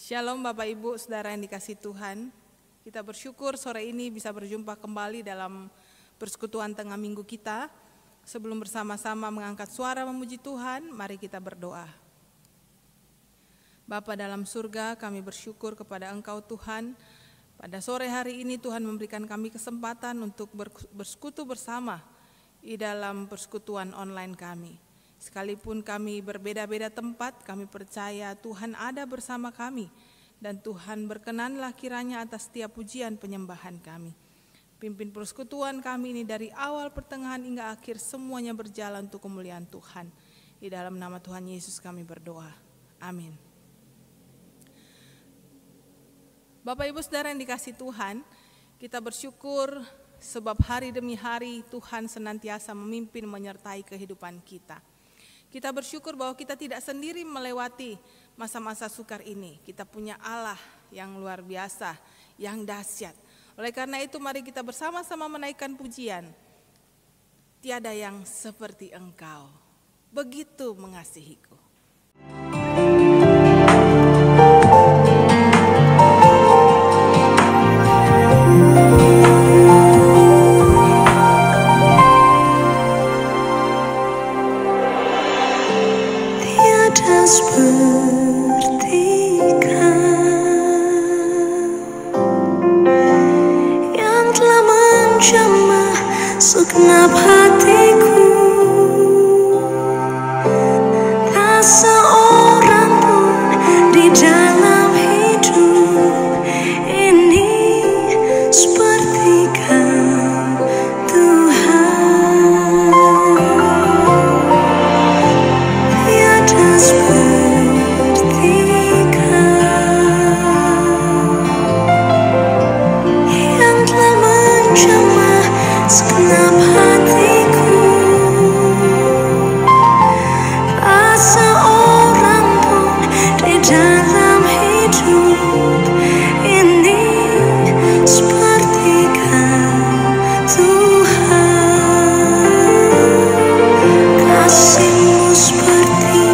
Shalom Bapak Ibu, Saudara yang dikasihi Tuhan. Kita bersyukur sore ini bisa berjumpa kembali dalam persekutuan tengah minggu kita. Sebelum bersama-sama mengangkat suara memuji Tuhan, mari kita berdoa. Bapa dalam surga, kami bersyukur kepada Engkau Tuhan. Pada sore hari ini Tuhan memberikan kami kesempatan untuk bersekutu bersama di dalam persekutuan online kami. Sekalipun kami berbeda-beda tempat, kami percaya Tuhan ada bersama kami. Dan Tuhan berkenanlah kiranya atas setiap pujian penyembahan kami. Pimpin persekutuan kami ini dari awal, pertengahan hingga akhir, semuanya berjalan untuk kemuliaan Tuhan. Di dalam nama Tuhan Yesus kami berdoa. Amin. Bapak Ibu Saudara yang dikasihi Tuhan, kita bersyukur sebab hari demi hari Tuhan senantiasa memimpin menyertai kehidupan kita. Kita bersyukur bahwa kita tidak sendiri melewati masa-masa sukar ini. Kita punya Allah yang luar biasa, yang dahsyat. Oleh karena itu mari kita bersama-sama menaikkan pujian. Tiada yang seperti Engkau, begitu mengasihiku. Segenap hatiku, tak seorang pun di dalam hidup ini seperti Kau, Tuhan. Tiada seperti Kau yang telah menjamah segenap hatiku, tak seorang pun di dalam hidup ini seperti Kau, Tuhan. Kasih-Mu seperti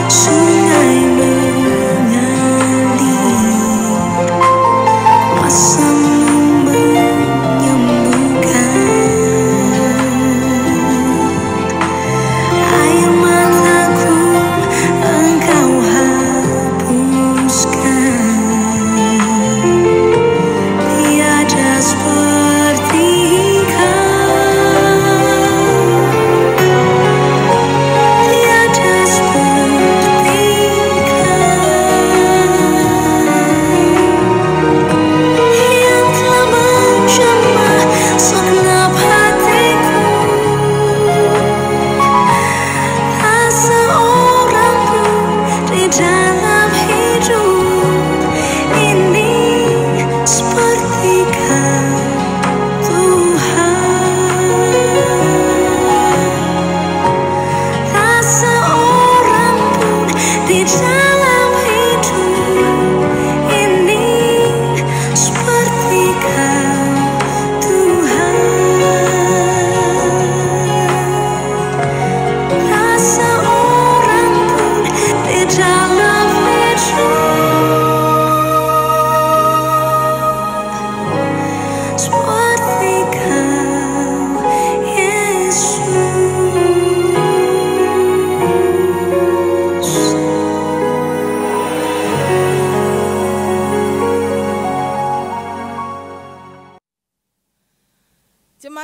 sungai mengalir, kuasa-Mu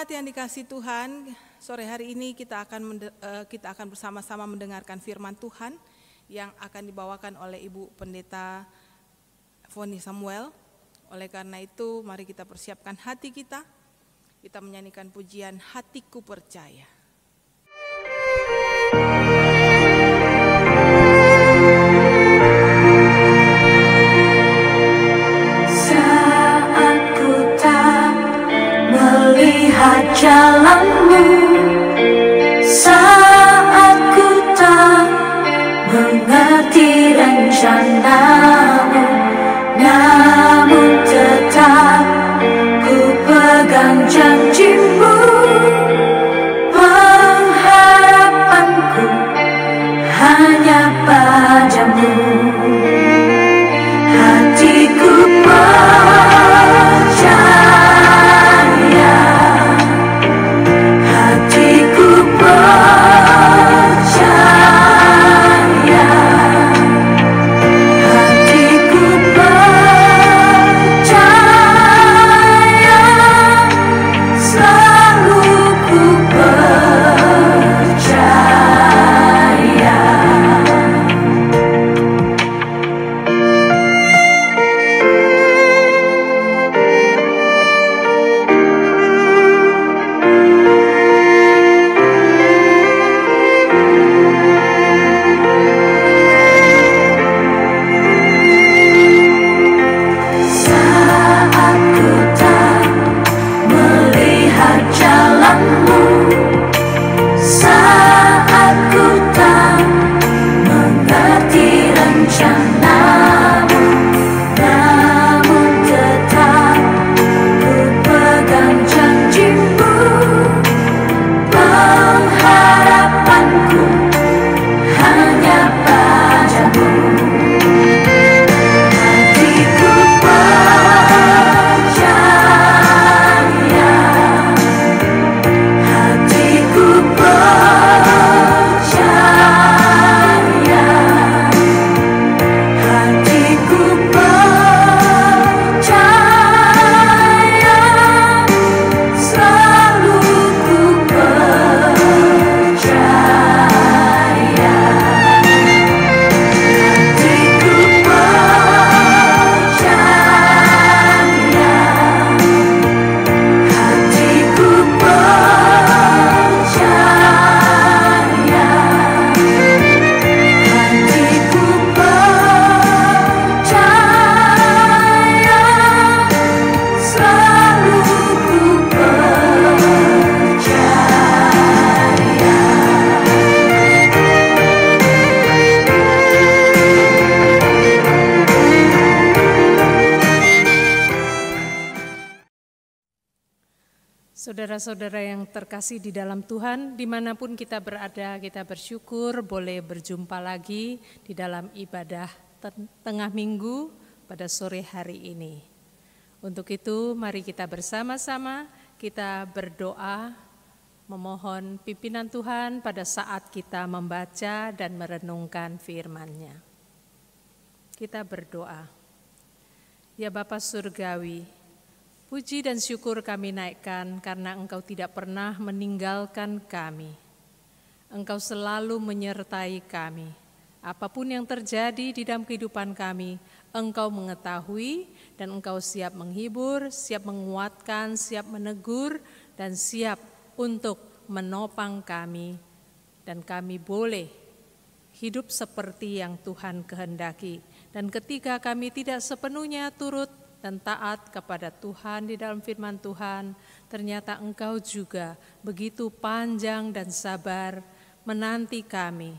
yang dikasihi Tuhan, sore hari ini kita akan bersama-sama mendengarkan firman Tuhan yang akan dibawakan oleh Ibu Pendeta Foni Samuel. Oleh karena itu, mari kita persiapkan hati kita. Kita menyanyikan pujian Hatiku Percaya. Jalanmu saat ku tak mengerti rencanamu, namun tetap ku pegang janjimu. Pengharapanku hanya padamu. Saudara-saudara yang terkasih di dalam Tuhan, dimanapun kita berada, kita bersyukur boleh berjumpa lagi di dalam ibadah tengah minggu pada sore hari ini. Untuk itu, mari kita bersama-sama kita berdoa, memohon pimpinan Tuhan pada saat kita membaca dan merenungkan firman-Nya. Kita berdoa. Ya Bapa Surgawi, puji dan syukur kami naikkan karena Engkau tidak pernah meninggalkan kami. Engkau selalu menyertai kami. Apapun yang terjadi di dalam kehidupan kami, Engkau mengetahui dan Engkau siap menghibur, siap menguatkan, siap menegur, dan siap untuk menopang kami. Dan kami boleh hidup seperti yang Tuhan kehendaki. Dan ketika kami tidak sepenuhnya turut dan taat kepada Tuhan di dalam firman Tuhan, ternyata Engkau juga begitu panjang dan sabar menanti kami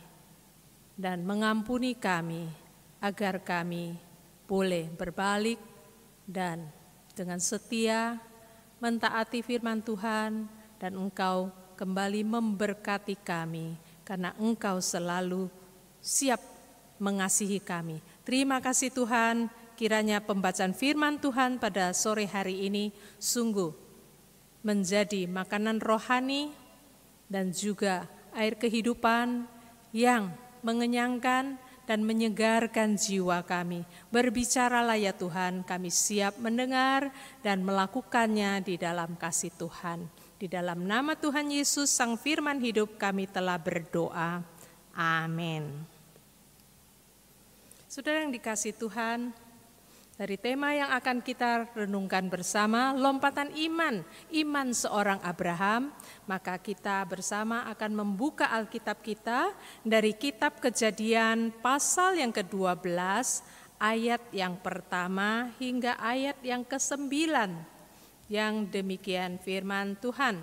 dan mengampuni kami agar kami boleh berbalik dan dengan setia mentaati firman Tuhan, dan Engkau kembali memberkati kami karena Engkau selalu siap mengasihi kami. Terima kasih Tuhan. Kiranya pembacaan firman Tuhan pada sore hari ini sungguh menjadi makanan rohani dan juga air kehidupan yang mengenyangkan dan menyegarkan jiwa kami. Berbicaralah ya Tuhan, kami siap mendengar dan melakukannya di dalam kasih Tuhan. Di dalam nama Tuhan Yesus, Sang Firman Hidup, kami telah berdoa. Amin. Saudara yang dikasihi Tuhan, dari tema yang akan kita renungkan bersama, lompatan iman, iman seorang Abraham, maka kita bersama akan membuka Alkitab kita dari kitab Kejadian pasal yang ke-12, ayat yang pertama hingga ayat yang ke-9, yang demikian firman Tuhan.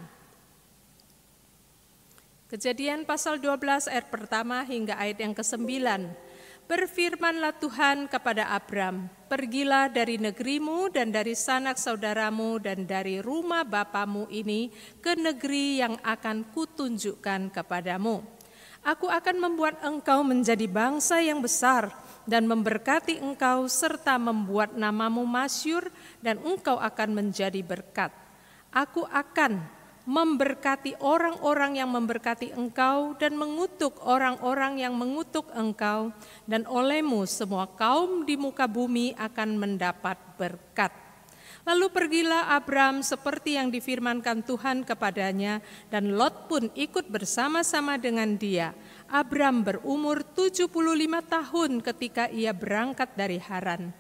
Kejadian pasal 12 ayat pertama hingga ayat yang ke-9. Berfirmanlah Tuhan kepada Abram, pergilah dari negerimu dan dari sanak saudaramu dan dari rumah bapamu ini ke negeri yang akan kutunjukkan kepadamu. Aku akan membuat engkau menjadi bangsa yang besar dan memberkati engkau serta membuat namamu masyhur dan engkau akan menjadi berkat. Aku akan memberkati orang-orang yang memberkati engkau dan mengutuk orang-orang yang mengutuk engkau, dan olehmu semua kaum di muka bumi akan mendapat berkat. Lalu pergilah Abram seperti yang difirmankan Tuhan kepadanya, dan Lot pun ikut bersama-sama dengan dia. Abram berumur 75 tahun ketika ia berangkat dari Haran.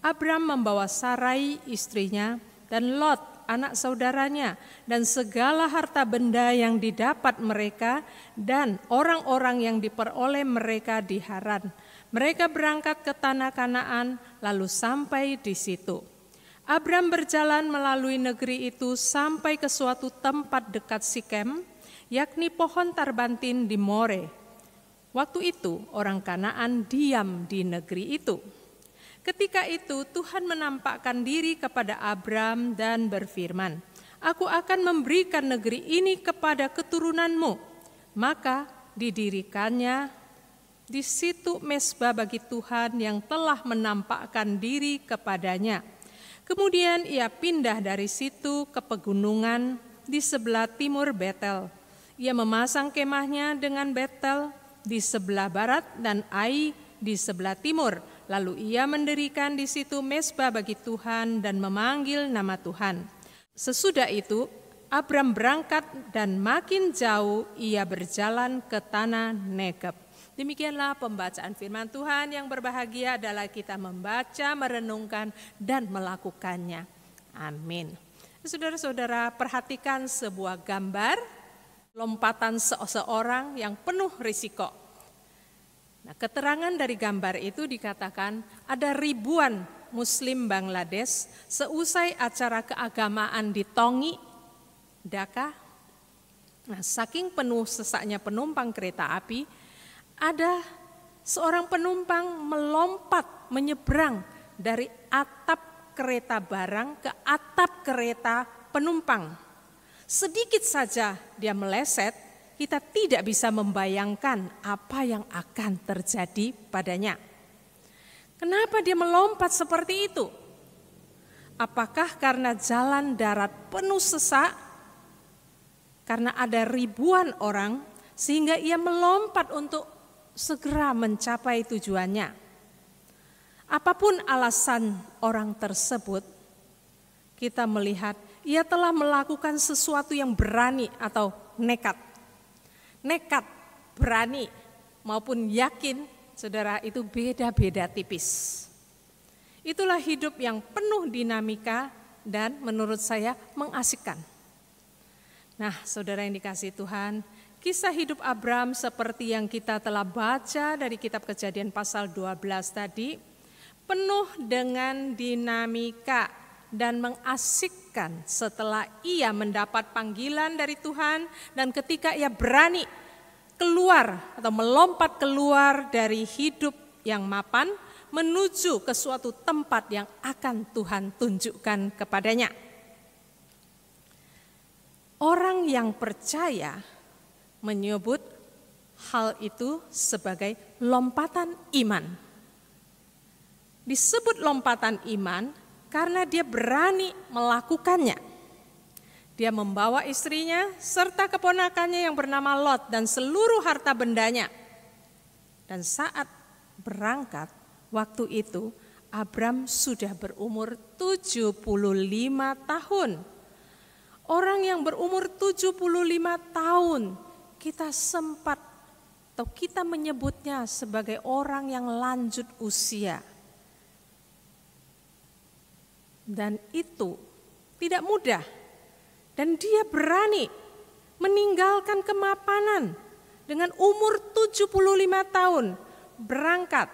Abram membawa Sarai istrinya dan Lot anak saudaranya, dan segala harta benda yang didapat mereka dan orang-orang yang diperoleh mereka di Haran. Mereka berangkat ke tanah Kanaan lalu sampai di situ. Abram berjalan melalui negeri itu sampai ke suatu tempat dekat Sikem, yakni pohon tarbantin di More. Waktu itu orang Kanaan diam di negeri itu. Ketika itu Tuhan menampakkan diri kepada Abram dan berfirman, Aku akan memberikan negeri ini kepada keturunanmu. Maka didirikannya di situ mezbah bagi Tuhan yang telah menampakkan diri kepadanya. Kemudian ia pindah dari situ ke pegunungan di sebelah timur Betel. Ia memasang kemahnya dengan Betel di sebelah barat dan Ai di sebelah timur. Lalu ia mendirikan di situ mezbah bagi Tuhan dan memanggil nama Tuhan. Sesudah itu Abram berangkat dan makin jauh ia berjalan ke tanah Negeb. Demikianlah pembacaan firman Tuhan. Yang berbahagia adalah kita membaca, merenungkan, dan melakukannya. Amin. Saudara-saudara, perhatikan sebuah gambar lompatan seseorang yang penuh risiko. Nah, keterangan dari gambar itu dikatakan ada ribuan Muslim Bangladesh seusai acara keagamaan di Tongi, Dhaka. Nah, saking penuh sesaknya penumpang kereta api, ada seorang penumpang melompat menyeberang dari atap kereta barang ke atap kereta penumpang. Sedikit saja dia meleset, kita tidak bisa membayangkan apa yang akan terjadi padanya. Kenapa dia melompat seperti itu? Apakah karena jalan darat penuh sesak? Karena ada ribuan orang sehingga ia melompat untuk segera mencapai tujuannya. Apapun alasan orang tersebut, kita melihat ia telah melakukan sesuatu yang berani atau nekat. Nekat, berani, maupun yakin, saudara, itu beda-beda tipis. Itulah hidup yang penuh dinamika dan menurut saya mengasihkan. Nah, saudara yang dikasihi Tuhan, kisah hidup Abram seperti yang kita telah baca dari kitab Kejadian pasal 12 tadi, penuh dengan dinamika dan mengasihkan setelah ia mendapat panggilan dari Tuhan dan ketika ia berani keluar atau melompat keluar dari hidup yang mapan menuju ke suatu tempat yang akan Tuhan tunjukkan kepadanya. Orang yang percaya menyebut hal itu sebagai lompatan iman. Disebut lompatan iman karena dia berani melakukannya. Dia membawa istrinya serta keponakannya yang bernama Lot dan seluruh harta bendanya. Dan saat berangkat, waktu itu Abram sudah berumur 75 tahun. Orang yang berumur 75 tahun, kita sempat atau kita menyebutnya sebagai orang yang lanjut usia. Dan itu tidak mudah. Dan dia berani meninggalkan kemapanan dengan umur 75 tahun. Berangkat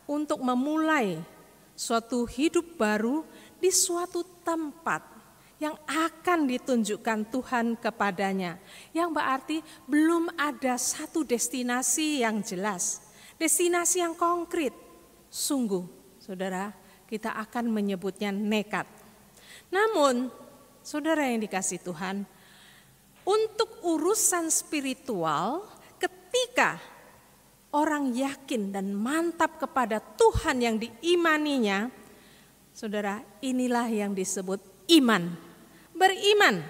untuk memulai suatu hidup baru di suatu tempat yang akan ditunjukkan Tuhan kepadanya. Yang berarti belum ada satu destinasi yang jelas. Destinasi yang konkret. Sungguh, saudara, kita akan menyebutnya nekat. Namun, saudara yang dikasihi Tuhan, untuk urusan spiritual, ketika orang yakin dan mantap kepada Tuhan yang diimaninya, saudara, inilah yang disebut iman. Beriman,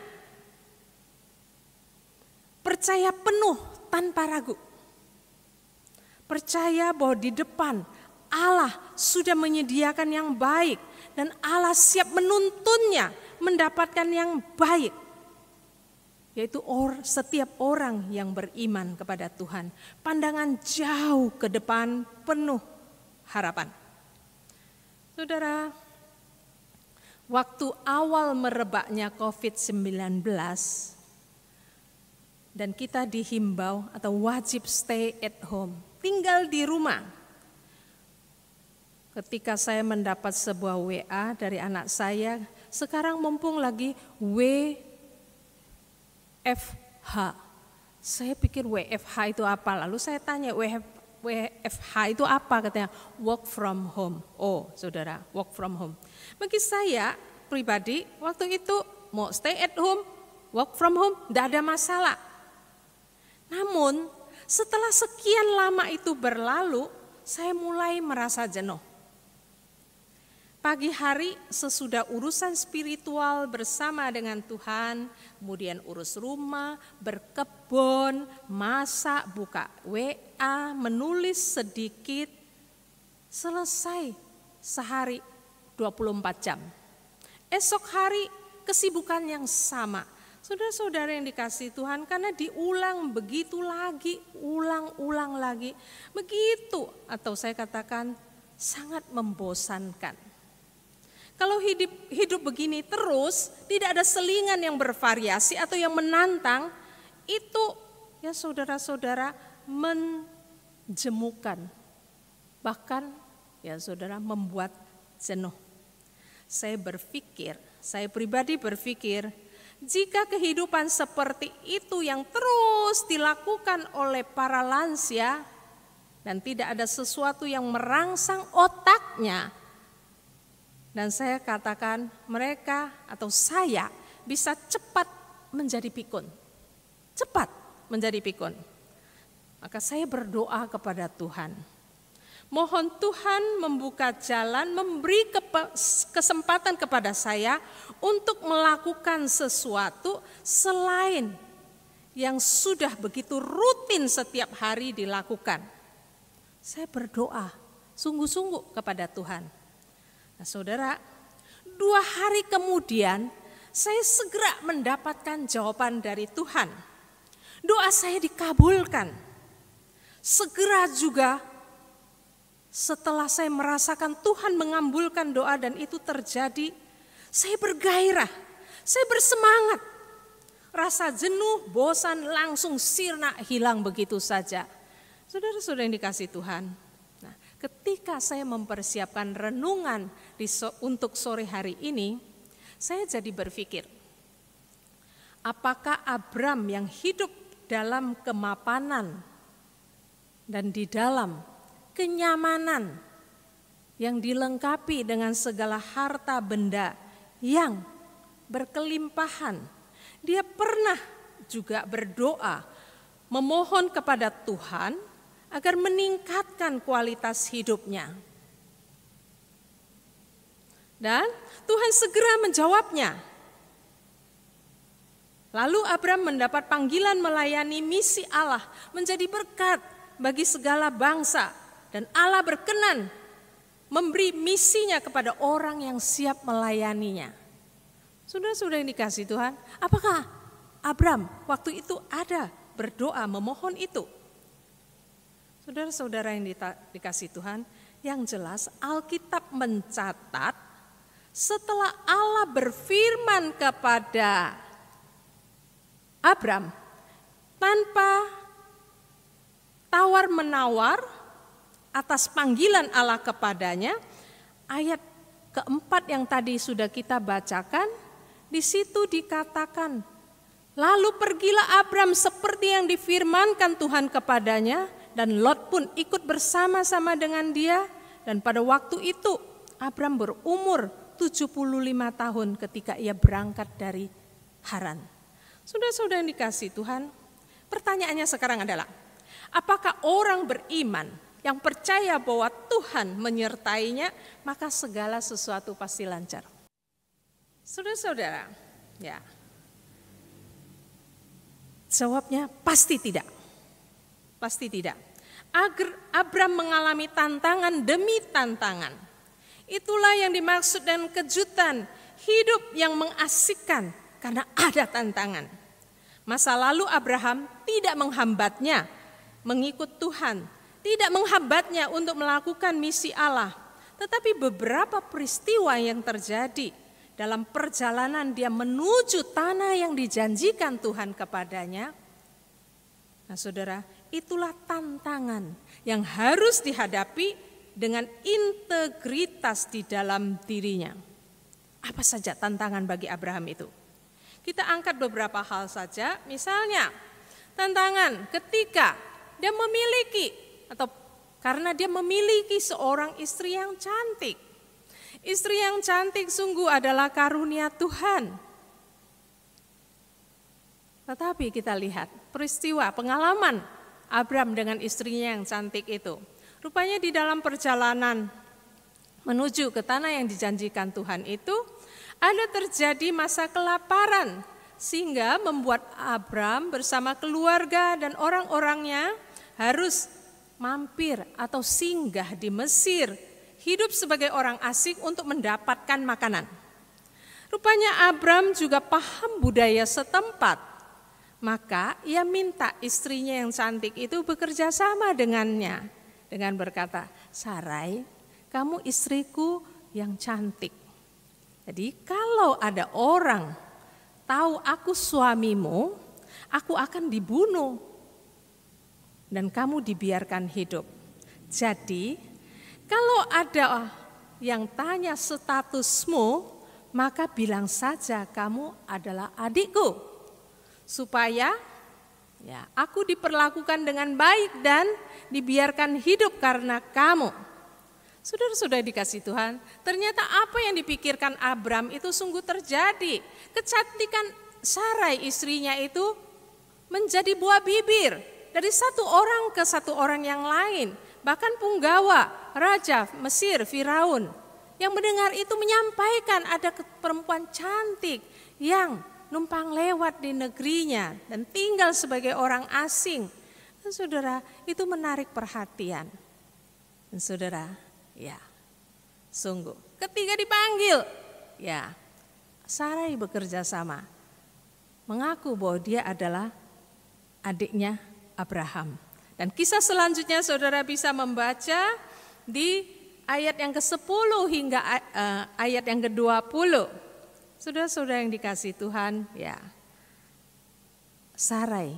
percaya penuh tanpa ragu. Percaya bahwa di depan Allah sudah menyediakan yang baik dan Allah siap menuntunnya mendapatkan yang baik. Yaitu setiap orang yang beriman kepada Tuhan. Pandangan jauh ke depan penuh harapan. Saudara, waktu awal merebaknya COVID-19 dan kita dihimbau atau wajib stay at home, tinggal di rumah. Ketika saya mendapat sebuah WA dari anak saya, sekarang mumpung lagi WFH. Saya pikir WFH itu apa? Lalu saya tanya WFH itu apa? Katanya work from home. Oh, saudara, work from home. Bagi saya pribadi, waktu itu mau stay at home, work from home, tidak ada masalah. Namun, setelah sekian lama itu berlalu, saya mulai merasa jenuh. Pagi hari sesudah urusan spiritual bersama dengan Tuhan, kemudian urus rumah, berkebun, masak, buka WA, menulis sedikit, selesai sehari 24 jam. Esok hari kesibukan yang sama. Saudara-saudara yang dikasihi Tuhan, karena diulang begitu lagi, ulang-ulang lagi. Begitu, atau saya katakan sangat membosankan. Kalau hidup begini terus, tidak ada selingan yang bervariasi atau yang menantang, itu ya saudara-saudara menjemukan. Bahkan ya saudara membuat jenuh. Saya pribadi berpikir, jika kehidupan seperti itu yang terus dilakukan oleh para lansia dan tidak ada sesuatu yang merangsang otaknya, dan saya katakan mereka atau saya bisa cepat menjadi pikun. Cepat menjadi pikun. Maka saya berdoa kepada Tuhan. Mohon Tuhan membuka jalan, memberi kesempatan kepada saya untuk melakukan sesuatu selain yang sudah begitu rutin setiap hari dilakukan. Saya berdoa sungguh-sungguh kepada Tuhan. Nah, saudara, 2 hari kemudian saya segera mendapatkan jawaban dari Tuhan. Doa saya dikabulkan. Segera juga setelah saya merasakan Tuhan mengabulkan doa dan itu terjadi, saya bergairah, saya bersemangat. Rasa jenuh, bosan langsung sirna, hilang begitu saja. Saudara-saudara yang dikasihi Tuhan, nah, ketika saya mempersiapkan renungan untuk sore hari ini, saya jadi berpikir, apakah Abram yang hidup dalam kemapanan dan di dalam kenyamanan yang dilengkapi dengan segala harta benda yang berkelimpahan, dia pernah juga berdoa memohon kepada Tuhan agar meningkatkan kualitas hidupnya. Dan Tuhan segera menjawabnya. Lalu Abram mendapat panggilan melayani misi Allah, menjadi berkat bagi segala bangsa, dan Allah berkenan memberi misinya kepada orang yang siap melayaninya. Saudara-saudara yang dikasihi Tuhan, apakah Abram waktu itu ada berdoa memohon itu? Saudara-saudara yang dikasihi Tuhan, yang jelas Alkitab mencatat setelah Allah berfirman kepada Abram tanpa tawar-menawar atas panggilan Allah kepadanya, ayat keempat yang tadi sudah kita bacakan, di situ dikatakan, lalu pergilah Abram seperti yang difirmankan Tuhan kepadanya, dan Lot pun ikut bersama-sama dengan dia, dan pada waktu itu Abram berumur 75 tahun ketika ia berangkat dari Haran. Saudara-saudara yang dikasihi Tuhan, pertanyaannya sekarang adalah, apakah orang beriman yang percaya bahwa Tuhan menyertainya, maka segala sesuatu pasti lancar? Saudara-saudara, ya, jawabnya pasti tidak. Pasti tidak. Abram mengalami tantangan demi tantangan. Itulah yang dimaksud dengan kejutan hidup yang mengasihkan karena ada tantangan. Masa lalu Abraham tidak menghambatnya mengikut Tuhan, tidak menghambatnya untuk melakukan misi Allah. Tetapi beberapa peristiwa yang terjadi dalam perjalanan dia menuju tanah yang dijanjikan Tuhan kepadanya. Nah saudara, itulah tantangan yang harus dihadapi dengan integritas di dalam dirinya. Apa saja tantangan bagi Abraham itu? Kita angkat beberapa hal saja, misalnya tantangan ketika dia memiliki atau karena dia memiliki seorang istri yang cantik. Istri yang cantik sungguh adalah karunia Tuhan. Tetapi kita lihat peristiwa pengalaman Abram dengan istrinya yang cantik itu. Rupanya di dalam perjalanan menuju ke tanah yang dijanjikan Tuhan itu ada terjadi masa kelaparan, sehingga membuat Abram bersama keluarga dan orang-orangnya harus mampir atau singgah di Mesir, hidup sebagai orang asing untuk mendapatkan makanan. Rupanya Abram juga paham budaya setempat, maka ia minta istrinya yang cantik itu bekerja sama dengannya dengan berkata, Sarai, kamu istriku yang cantik. Jadi kalau ada orang tahu aku suamimu, aku akan dibunuh dan kamu dibiarkan hidup. Jadi kalau ada yang tanya statusmu, maka bilang saja kamu adalah adikku, supaya ya aku diperlakukan dengan baik dan dibiarkan hidup karena kamu. Saudara-saudara dikasihi Tuhan, ternyata apa yang dipikirkan Abram itu sungguh terjadi. Kecantikan Sarai istrinya itu menjadi buah bibir dari satu orang ke satu orang yang lain. Bahkan punggawa Raja Mesir Firaun yang mendengar itu menyampaikan ada perempuan cantik yang numpang lewat di negerinya dan tinggal sebagai orang asing. Dan saudara, itu menarik perhatian. Dan saudara, ya sungguh ketika dipanggil, ya Sarai bekerja sama. Mengaku bahwa dia adalah adiknya Abraham. Dan kisah selanjutnya saudara bisa membaca di ayat yang ke-10 hingga ayat yang ke-20. Saudara-saudara yang dikasihi Tuhan, ya Sarai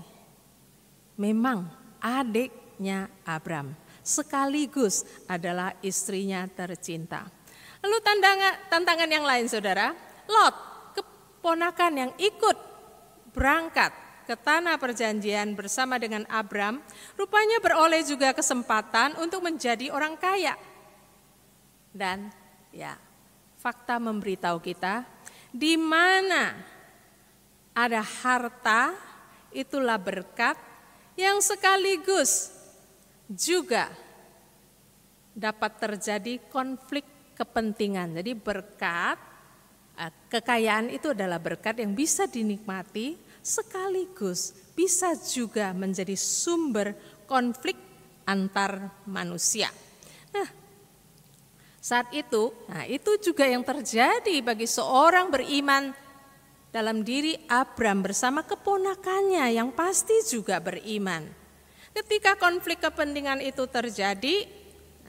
memang adiknya Abram, sekaligus adalah istrinya tercinta. Lalu tantangan yang lain saudara, Lot, keponakan yang ikut berangkat ke tanah perjanjian bersama dengan Abram, rupanya beroleh juga kesempatan untuk menjadi orang kaya. Dan ya, fakta memberitahu kita, di mana ada harta, itulah berkat yang sekaligus juga dapat terjadi konflik kepentingan. Jadi berkat, kekayaan itu adalah berkat yang bisa dinikmati, sekaligus bisa juga menjadi sumber konflik antar manusia. Nah, saat itu, itu juga yang terjadi bagi seorang beriman dalam diri Abram bersama keponakannya yang pasti juga beriman. Ketika konflik kepentingan itu terjadi,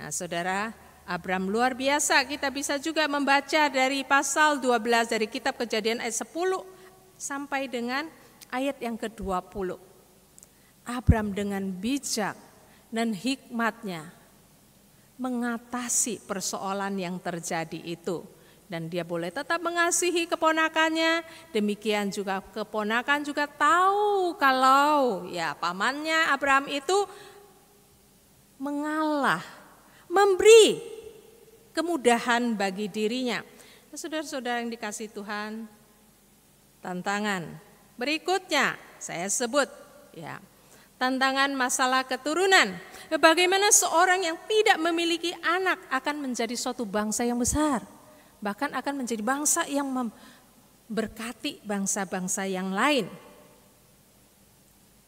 saudara, Abram luar biasa. Kita bisa juga membaca dari pasal 12 dari kitab Kejadian ayat 10 sampai dengan ayat yang ke-20. Abram dengan bijak dan hikmatnya mengatasi persoalan yang terjadi itu. Dan dia boleh tetap mengasihi keponakannya. Demikian juga keponakan juga tahu kalau ya pamannya Abraham itu mengalah, memberi kemudahan bagi dirinya. Saudara-saudara yang dikasihi Tuhan, tantangan berikutnya saya sebut ya, tantangan masalah keturunan. Bagaimana seorang yang tidak memiliki anak akan menjadi suatu bangsa yang besar. Bahkan akan menjadi bangsa yang memberkati bangsa-bangsa yang lain.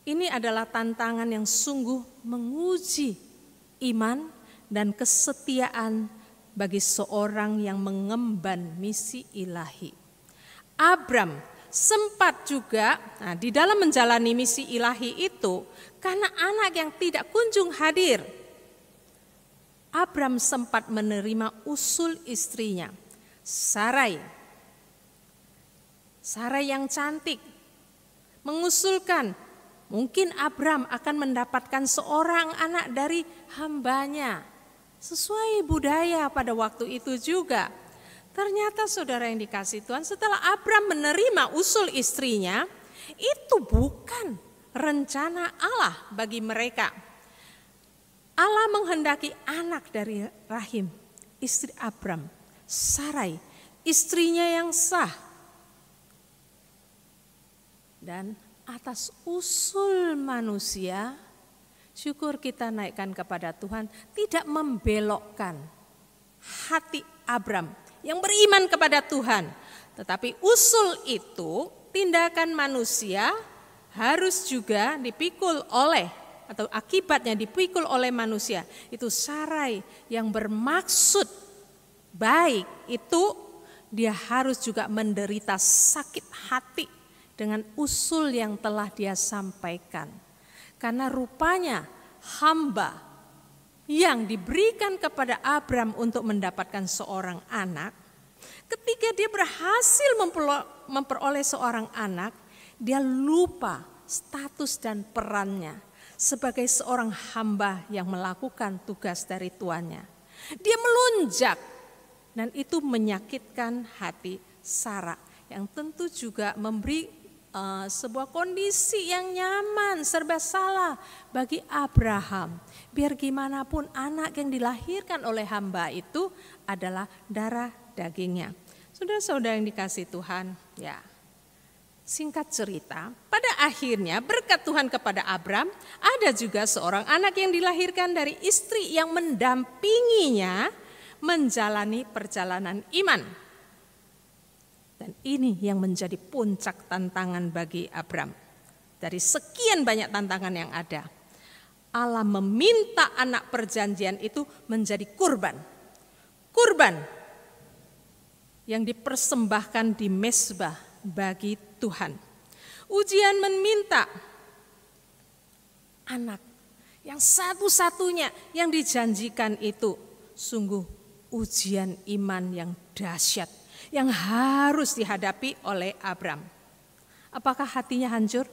Ini adalah tantangan yang sungguh menguji iman dan kesetiaan bagi seorang yang mengemban misi ilahi. Abram sempat juga di dalam menjalani misi ilahi itu, karena anak yang tidak kunjung hadir, Abram sempat menerima usul istrinya, Sarai. Sarai yang cantik, mengusulkan mungkin Abram akan mendapatkan seorang anak dari hambanya, sesuai budaya pada waktu itu juga. Ternyata saudara yang dikasihi Tuhan, setelah Abram menerima usul istrinya, itu bukan rencana Allah bagi mereka. Allah menghendaki anak dari rahim istri Abram, Sarai, istrinya yang sah. Dan atas usul manusia, syukur kita naikkan kepada Tuhan, tidak membelokkan hati Abram yang beriman kepada Tuhan. Tetapi usul itu, tindakan manusia harus juga dipikul oleh, atau akibatnya dipikul oleh manusia. Itu Sarai yang bermaksud baik itu, dia harus juga menderita sakit hati dengan usul yang telah dia sampaikan. Karena rupanya hamba yang diberikan kepada Abram untuk mendapatkan seorang anak, ketika dia berhasil memperoleh seorang anak, dia lupa status dan perannya sebagai seorang hamba yang melakukan tugas dari tuannya. Dia melunjak dan itu menyakitkan hati Sarah yang tentu juga memberi sebuah kondisi yang nyaman, serba salah bagi Abraham. Biar gimana pun anak yang dilahirkan oleh hamba itu adalah darah dagingnya. Saudara-saudara yang dikasihi Tuhan, ya, Singkat cerita, pada akhirnya berkat Tuhan kepada Abram, ada juga seorang anak yang dilahirkan dari istri yang mendampinginya menjalani perjalanan iman. Dan ini yang menjadi puncak tantangan bagi Abram. Dari sekian banyak tantangan yang ada, Allah meminta anak perjanjian itu menjadi kurban. Kurban yang dipersembahkan di mezbah bagi Tuhan. Ujian meminta anak yang satu-satunya yang dijanjikan itu sungguh ujian iman yang dahsyat yang harus dihadapi oleh Abram. Apakah hatinya hancur?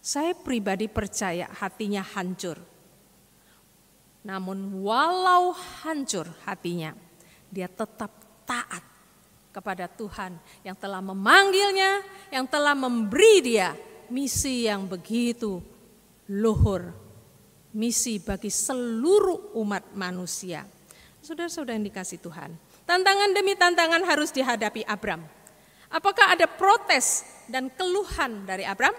Saya pribadi percaya hatinya hancur. Namun walau hancur hatinya, dia tetap taat kepada Tuhan yang telah memanggilnya, yang telah memberi dia misi yang begitu luhur, misi bagi seluruh umat manusia. Saudara-saudara yang dikasihi Tuhan, tantangan demi tantangan harus dihadapi Abram. Apakah ada protes dan keluhan dari Abram?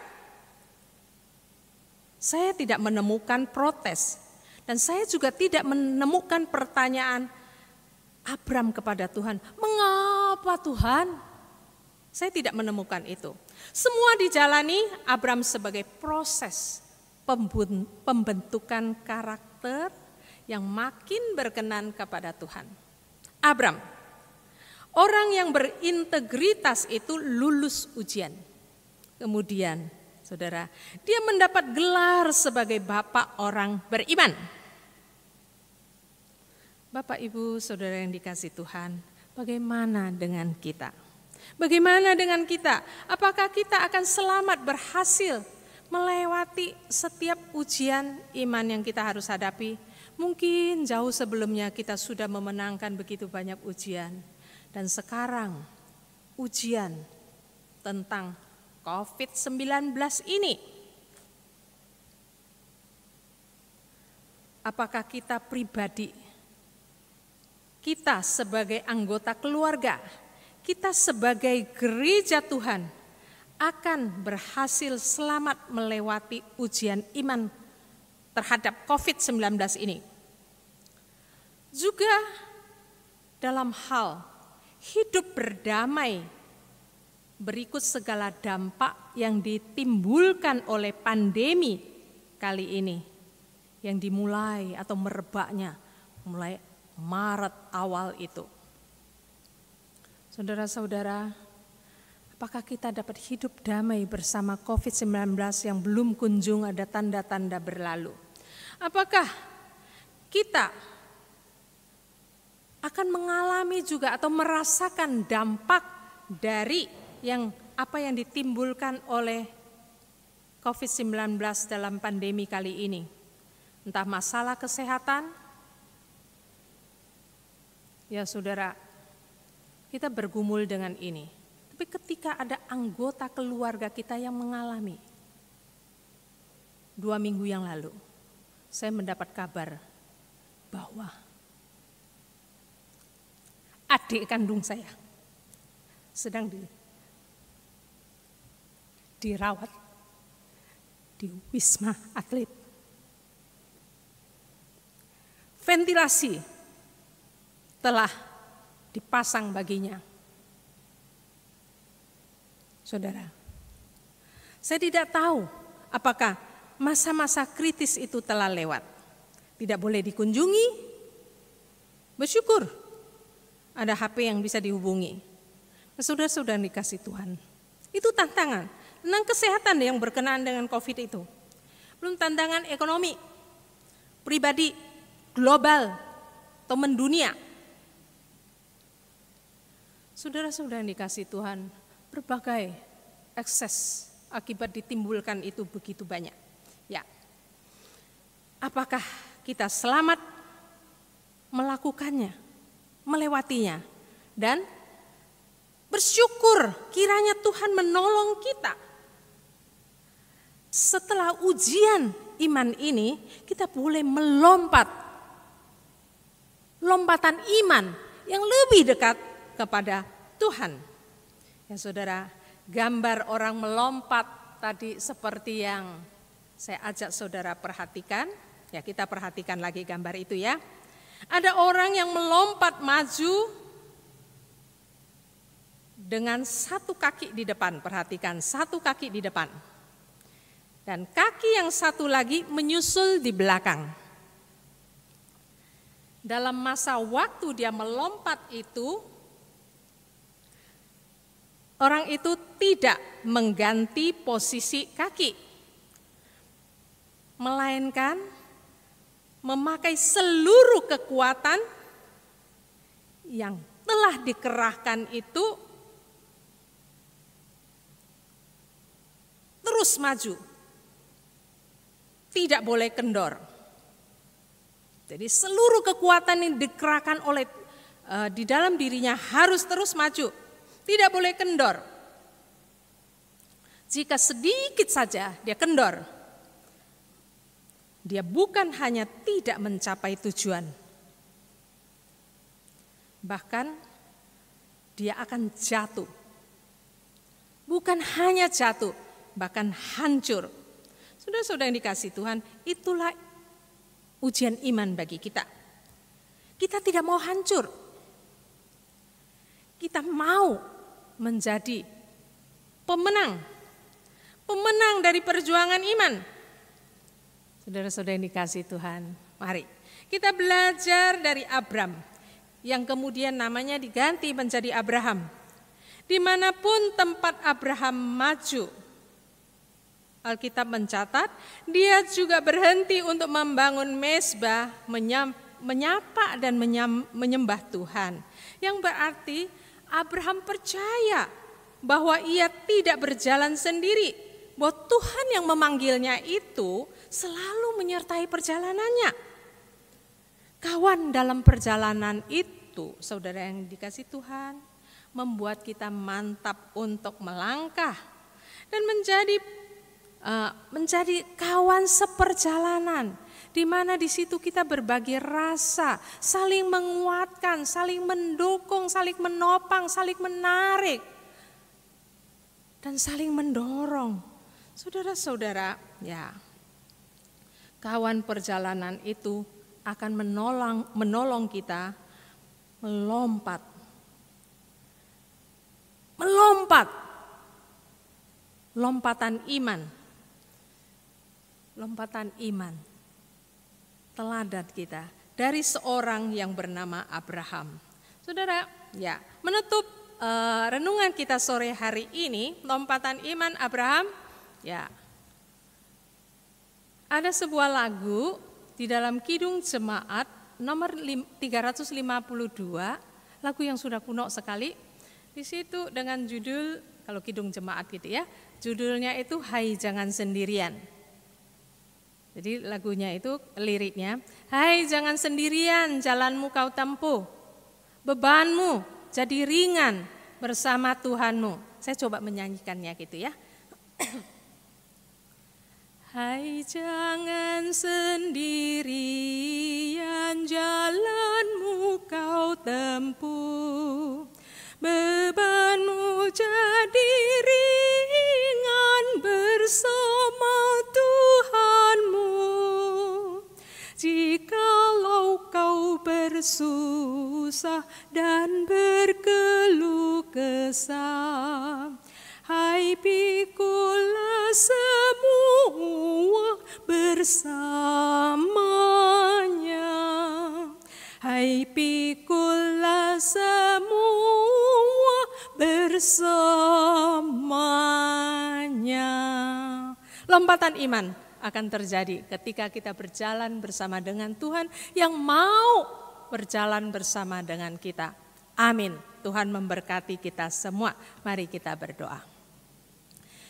Saya tidak menemukan protes dan saya juga tidak menemukan pertanyaan Abram kepada Tuhan, mengapa Tuhan? Saya tidak menemukan itu. Semua dijalani Abram sebagai proses pembentukan karakter yang makin berkenan kepada Tuhan. Abram, orang yang berintegritas itu lulus ujian. Kemudian, saudara, dia mendapat gelar sebagai bapak orang beriman. Bapak, Ibu, saudara yang dikasihi Tuhan, bagaimana dengan kita? Bagaimana dengan kita? Apakah kita akan selamat berhasil melewati setiap ujian iman yang kita harus hadapi? Mungkin jauh sebelumnya kita sudah memenangkan begitu banyak ujian. Dan sekarang ujian tentang COVID-19 ini. Apakah kita pribadi, kita sebagai anggota keluarga, kita sebagai gereja Tuhan akan berhasil selamat melewati ujian iman terhadap COVID-19 ini. Juga dalam hal hidup berdamai berikut segala dampak yang ditimbulkan oleh pandemi kali ini yang dimulai atau merebaknya mulai Maret awal itu. Saudara-saudara, apakah kita dapat hidup damai bersama COVID-19 yang belum kunjung ada tanda-tanda berlalu? Apakah kita akan mengalami juga atau merasakan dampak dari apa yang ditimbulkan oleh COVID-19 dalam pandemi kali ini? Entah masalah kesehatan. Ya saudara, kita bergumul dengan ini. Tapi ketika ada anggota keluarga kita yang mengalami, 2 minggu yang lalu, saya mendapat kabar bahwa adik kandung saya sedang dirawat di Wisma Atlet. Ventilasi telah dipasang baginya. Saudara, saya tidak tahu apakah masa-masa kritis itu telah lewat. Tidak boleh dikunjungi, bersyukur ada HP yang bisa dihubungi. Saudara-saudara yang dikasihi Tuhan, itu tantangan tentang kesehatan yang berkenaan dengan COVID itu. Belum tantangan ekonomi, pribadi, global, atau mendunia. Saudara-saudara yang dikasihi Tuhan, berbagai ekses akibat ditimbulkan itu begitu banyak. Ya, apakah kita selamat melakukannya, melewatinya, dan bersyukur kiranya Tuhan menolong kita. Setelah ujian iman ini, kita boleh melompat, lompatan iman yang lebih dekat kepada Tuhan. Ya saudara, gambar orang melompat tadi seperti yang saya ajak saudara perhatikan. Ya, kita perhatikan lagi gambar itu ya. Ada orang yang melompat maju dengan satu kaki di depan. Perhatikan, satu kaki di depan. Dan kaki yang satu lagi menyusul di belakang. Dalam masa waktu dia melompat itu, orang itu tidak mengganti posisi kaki, melainkan memakai seluruh kekuatan yang telah dikerahkan itu terus maju, tidak boleh kendor. Jadi seluruh kekuatan yang dikerahkan oleh di dalam dirinya harus terus maju, tidak boleh kendor. Jika sedikit saja dia kendor, dia bukan hanya tidak mencapai tujuan, bahkan dia akan jatuh. Bukan hanya jatuh, bahkan hancur. Saudara-saudara yang dikasihi Tuhan, itulah ujian iman bagi kita. Kita tidak mau hancur. Kita mau menjadi pemenang. Pemenang dari perjuangan iman. Saudara-saudara yang dikasihi Tuhan, mari kita belajar dari Abram yang kemudian namanya diganti menjadi Abraham. Dimanapun tempat Abraham maju, Alkitab mencatat dia juga berhenti untuk membangun mezbah, menyapa dan menyembah Tuhan. Yang berarti Abraham percaya bahwa ia tidak berjalan sendiri, bahwa Tuhan yang memanggilnya itu selalu menyertai perjalanannya. Kawan dalam perjalanan itu, saudara yang dikasihi Tuhan, membuat kita mantap untuk melangkah dan menjadi kawan seperjalanan, di mana di situ kita berbagi rasa, saling menguatkan, saling mendukung, saling menopang, saling menarik, dan saling mendorong. Saudara-saudara, ya, kawan perjalanan itu akan menolong kita melompat. Lompatan iman. Lompatan iman. Teladan kita dari seorang yang bernama Abraham. Saudara, ya, menutup renungan kita sore hari ini, lompatan iman Abraham. Ya, ada sebuah lagu di dalam Kidung Jemaat nomor 352, lagu yang sudah kuno sekali. Di situ dengan judul, kalau Kidung Jemaat gitu ya, judulnya itu Hai Jangan Sendirian. Jadi lagunya itu liriknya, hai jangan sendirian jalanmu kau tempuh, bebanmu jadi ringan bersama Tuhanmu. Saya coba menyanyikannya gitu ya. Hai jangan sendirian jalanmu kau tempuh, bebanmu jadi ringan bersama Tuhanmu. Jikalau kau bersusah dan berkeluh kesah, hai pikulah semua bersamanya. Hai pikulah semua bersamanya. Lompatan iman akan terjadi ketika kita berjalan bersama dengan Tuhan yang mau berjalan bersama dengan kita. Amin. Tuhan memberkati kita semua. Mari kita berdoa.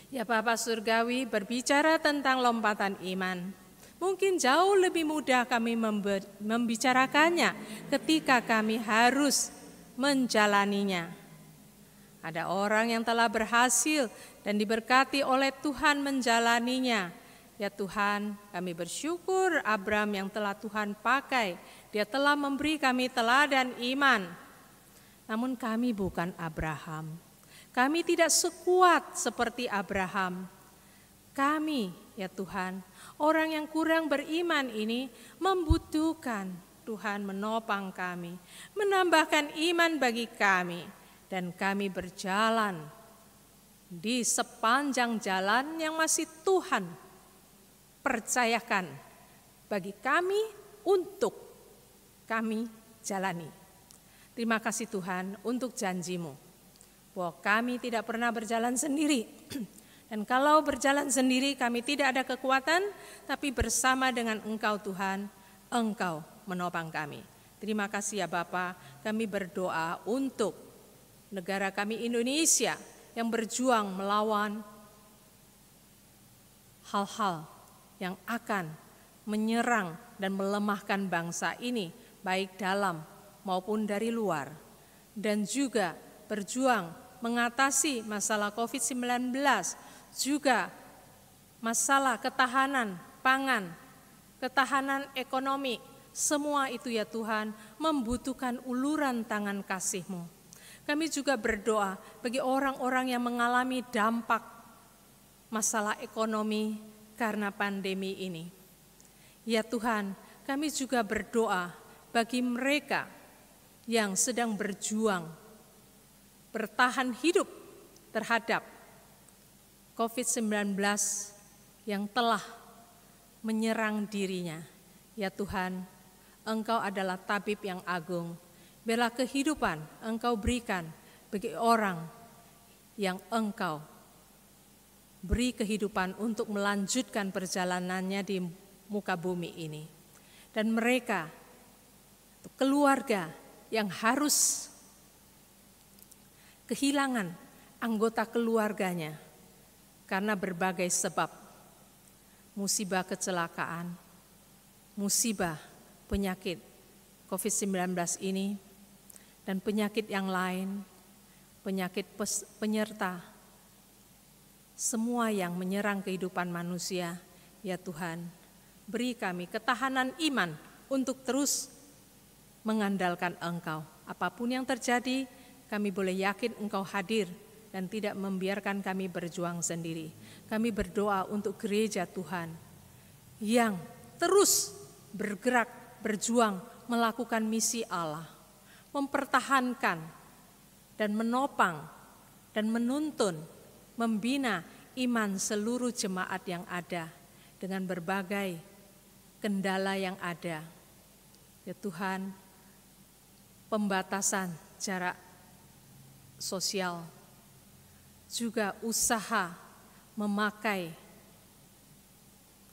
Ya Bapa Surgawi, berbicara tentang lompatan iman, mungkin jauh lebih mudah kami membicarakannya ketika kami harus menjalaninya. Ada orang yang telah berhasil dan diberkati oleh Tuhan menjalaninya. Ya Tuhan, kami bersyukur Abram yang telah Tuhan pakai. Dia telah memberi kami teladan iman. Namun kami bukan Abraham. Kami tidak sekuat seperti Abraham. Kami, ya Tuhan, orang yang kurang beriman ini membutuhkan Tuhan menopang kami, menambahkan iman bagi kami, dan kami berjalan di sepanjang jalan yang masih Tuhan percayakan bagi kami untuk kami jalani. Terima kasih Tuhan untuk janji-Mu bahwa kami tidak pernah berjalan sendiri. Dan kalau berjalan sendiri kami tidak ada kekuatan, tapi bersama dengan Engkau Tuhan, Engkau menopang kami. Terima kasih ya Bapa, kami berdoa untuk negara kami Indonesia yang berjuang melawan hal-hal yang akan menyerang dan melemahkan bangsa ini, baik dalam maupun dari luar. Dan juga berjuang mengatasi masalah COVID-19, juga masalah ketahanan pangan, ketahanan ekonomi, semua itu ya Tuhan membutuhkan uluran tangan kasih-Mu. Kami juga berdoa bagi orang-orang yang mengalami dampak masalah ekonomi karena pandemi ini. Ya Tuhan, kami juga berdoa bagi mereka yang sedang berjuang, bertahan hidup terhadap COVID-19 yang telah menyerang dirinya. Ya Tuhan, Engkau adalah tabib yang agung. Biarlah kehidupan Engkau berikan bagi orang yang Engkau beri kehidupan untuk melanjutkan perjalanannya di muka bumi ini. Dan mereka, keluarga yang harus kehilangan anggota keluarganya karena berbagai sebab, musibah kecelakaan, musibah penyakit COVID-19 ini, dan penyakit yang lain, penyakit penyerta, semua yang menyerang kehidupan manusia. Ya Tuhan, beri kami ketahanan iman untuk terus mengandalkan Engkau. Apapun yang terjadi, kami boleh yakin Engkau hadir dan tidak membiarkan kami berjuang sendiri. Kami berdoa untuk gereja Tuhan yang terus bergerak, berjuang, melakukan misi Allah, mempertahankan dan menopang dan menuntun, membina iman seluruh jemaat yang ada dengan berbagai kendala yang ada. Ya Tuhan, pembatasan jarak sosial, juga usaha memakai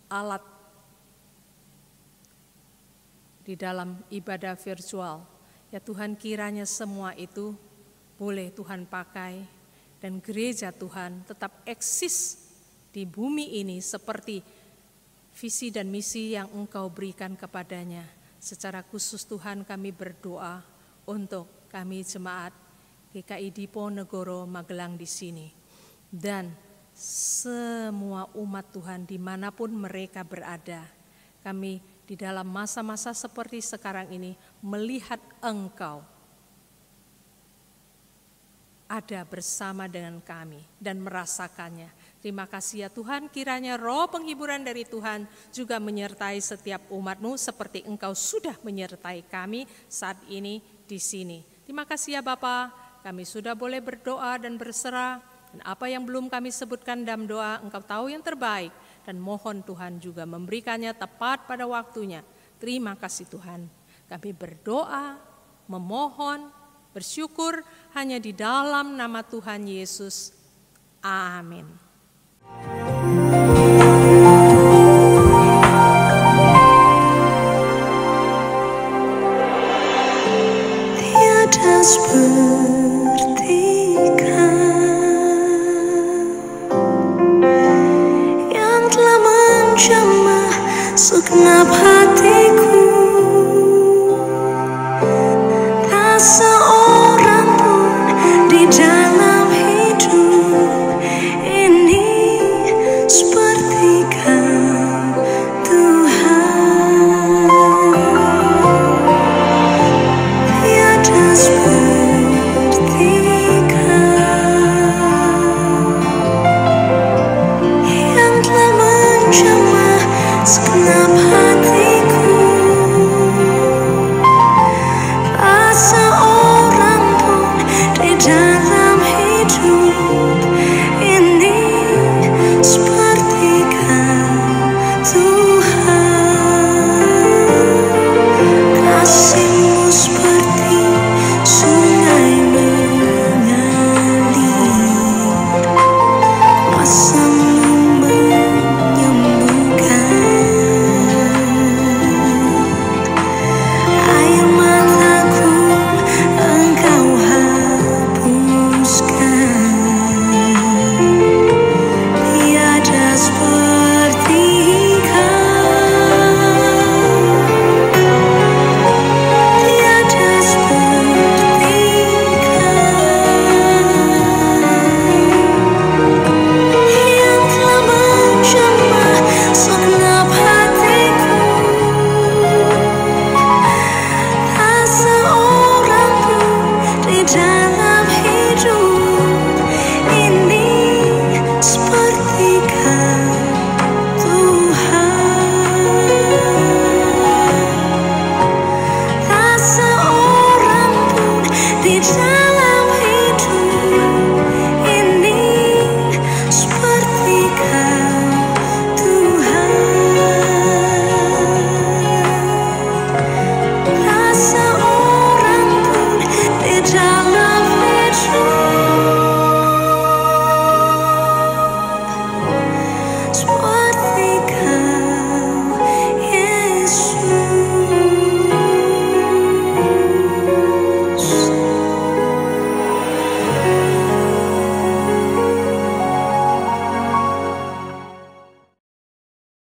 alat di dalam ibadah virtual. Ya Tuhan, kiranya semua itu boleh Tuhan pakai dan gereja Tuhan tetap eksis di bumi ini seperti visi dan misi yang Engkau berikan kepadanya. Secara khusus Tuhan kami berdoa untuk kami jemaat GKI Diponegoro Magelang di sini, dan semua umat Tuhan dimanapun mereka berada. Kami di dalam masa-masa seperti sekarang ini melihat Engkau ada bersama dengan kami dan merasakannya. Terima kasih ya Tuhan, kiranya roh penghiburan dari Tuhan juga menyertai setiap umat-Mu seperti Engkau sudah menyertai kami saat ini di sini. Terima kasih ya Bapa. Kami sudah boleh berdoa dan berserah, dan apa yang belum kami sebutkan dalam doa, Engkau tahu yang terbaik, dan mohon Tuhan juga memberikannya tepat pada waktunya. Terima kasih Tuhan. Kami berdoa, memohon, bersyukur hanya di dalam nama Tuhan Yesus. Amin. Tiada seperti yang telah menjamah segenap hatiku. Tak seorang pun di dalam hidup ini seperti Kau, Tuhan. Tiada seperti Kau. dalam